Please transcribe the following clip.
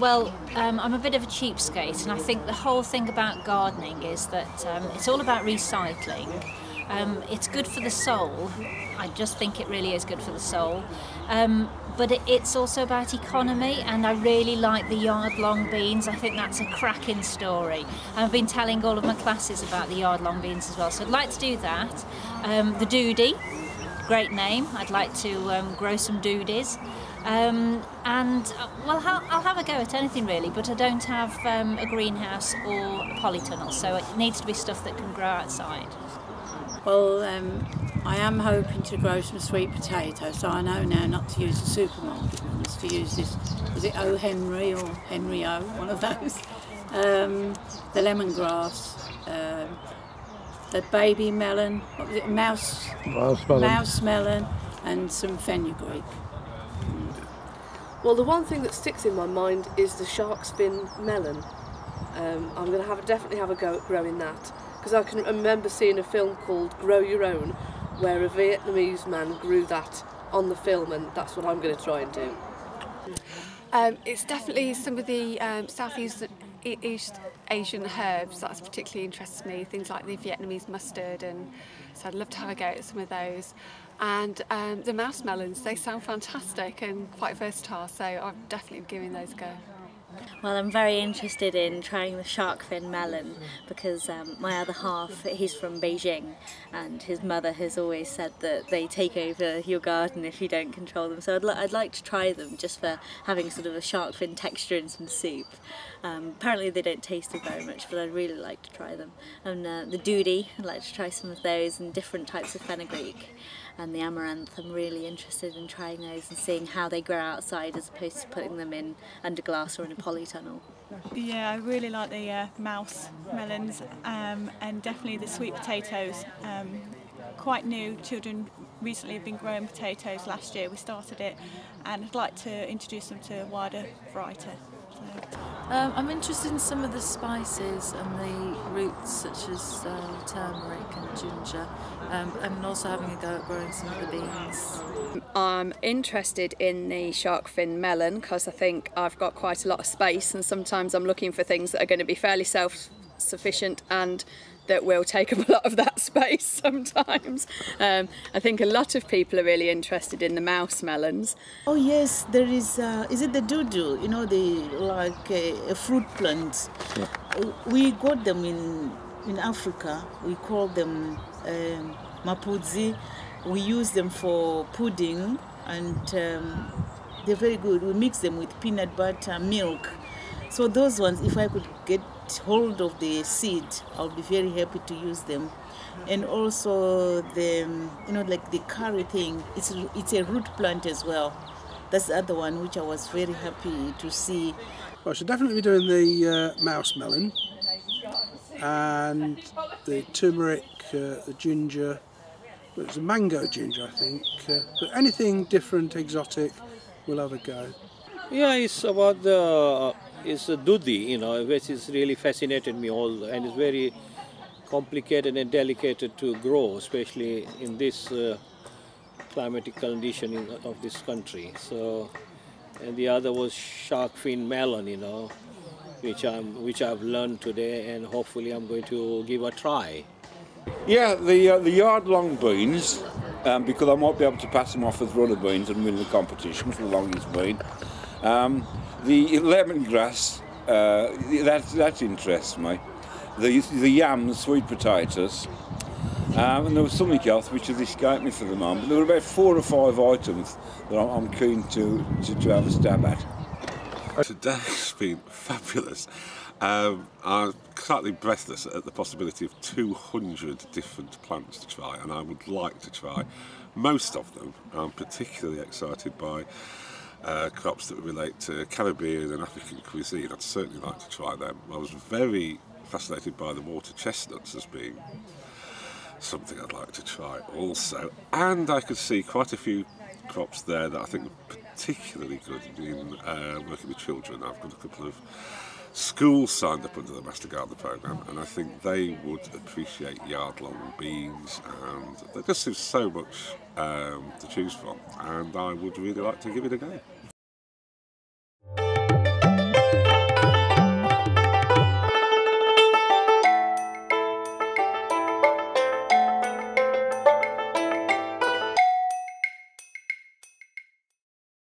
Well, I'm a bit of a cheapskate, and I think the whole thing about gardening is that it's all about recycling. It's good for the soul. I just think it really is good for the soul. But it's also about economy, and I really like the yard-long beans. I think that's a cracking story. And I've been telling all of my classes about the yard-long beans as well, so I'd like to do that. The doody, great name. I'd like to grow some doodies. Well, I'll have a go at anything really, but I don't have a greenhouse or a polytunnel, so it needs to be stuff that can grow outside. Well, I am hoping to grow some sweet potatoes, so I know now not to use the supermarket ones, to use this, is it O. Henry or Henry O, one of those? The lemongrass, the baby melon, what was it, mouse melon, and some fenugreek. Well, the one thing that sticks in my mind is the shark's fin melon. I'm going to definitely have a go at growing that, because I can remember seeing a film called Grow Your Own, where a Vietnamese man grew that on the film, and that's what I'm going to try and do. It's definitely some of the Southeast Asian herbs that's particularly interests me, things like the Vietnamese mustard, and so I'd love to have a go at some of those. And the mouse melons, they sound fantastic and quite versatile, so I'm definitely giving those a go. Well, I'm very interested in trying the shark fin melon because my other half, he's from Beijing, and his mother has always said that they take over your garden if you don't control them. So I'd like to try them just for having sort of a shark fin texture in some soup. Apparently they don't taste it very much, but I'd really like to try them. And the doody, I'd like to try some of those, and different types of fenugreek. And the amaranth, I'm really interested in trying those and seeing how they grow outside as opposed to putting them in under glass or in a polytunnel. Yeah, I really like the mouse melons and definitely the sweet potatoes. Quite new, children recently have been growing potatoes last year, we started it, and I'd like to introduce them to a wider variety. I'm interested in some of the spices and the roots such as turmeric and ginger, and also having a go at growing some of the beans. I'm interested in the shark fin melon because I think I've got quite a lot of space, and sometimes I'm looking for things that are going to be fairly self-sufficient and that will take up a lot of that space sometimes. I think a lot of people are really interested in the mouse melons. Oh yes, there is it the doodoo, you know, like a fruit plant. Yeah. We got them in Africa, we call them mapudzi. We use them for pudding, and they're very good. We mix them with peanut butter, milk. So those ones, if I could get hold of the seed, I'll be very happy to use them. And also the, you know, like the curry thing, it's a root plant as well. That's the other one which I was very happy to see. Well, I should definitely be doing the mouse melon and the turmeric, the ginger. Well, it's a mango ginger, I think. But anything different, exotic, we'll have a go. Yeah, it's about it's a doody, you know, which is really fascinated me and it's very complicated and delicate to grow, especially in this climatic condition of this country. So, and the other was shark fin melon, you know, which I've learned today, and hopefully I'm going to give a try. Yeah, the yard-long beans, because I might be able to pass them off as runner beans and win the competition for the longest bean. The lemongrass, that interests me. The yams, sweet potatoes, and there was something else which has escaped me for the moment. There were about 4 or 5 items that I'm keen to have a stab at. Today's been fabulous. I'm slightly breathless at the possibility of 200 different plants to try, and I would like to try most of them. I'm particularly excited by crops that relate to Caribbean and African cuisine. I'd certainly like to try them. I was very fascinated by the water chestnuts as being something I'd like to try also, and I could see quite a few crops there that I think are particularly good in working with children. I've got a couple of schools signed up under the Master Gardener programme, and I think they would appreciate yard-long beans, and there just seems so much to choose from, and I would really like to give it a go.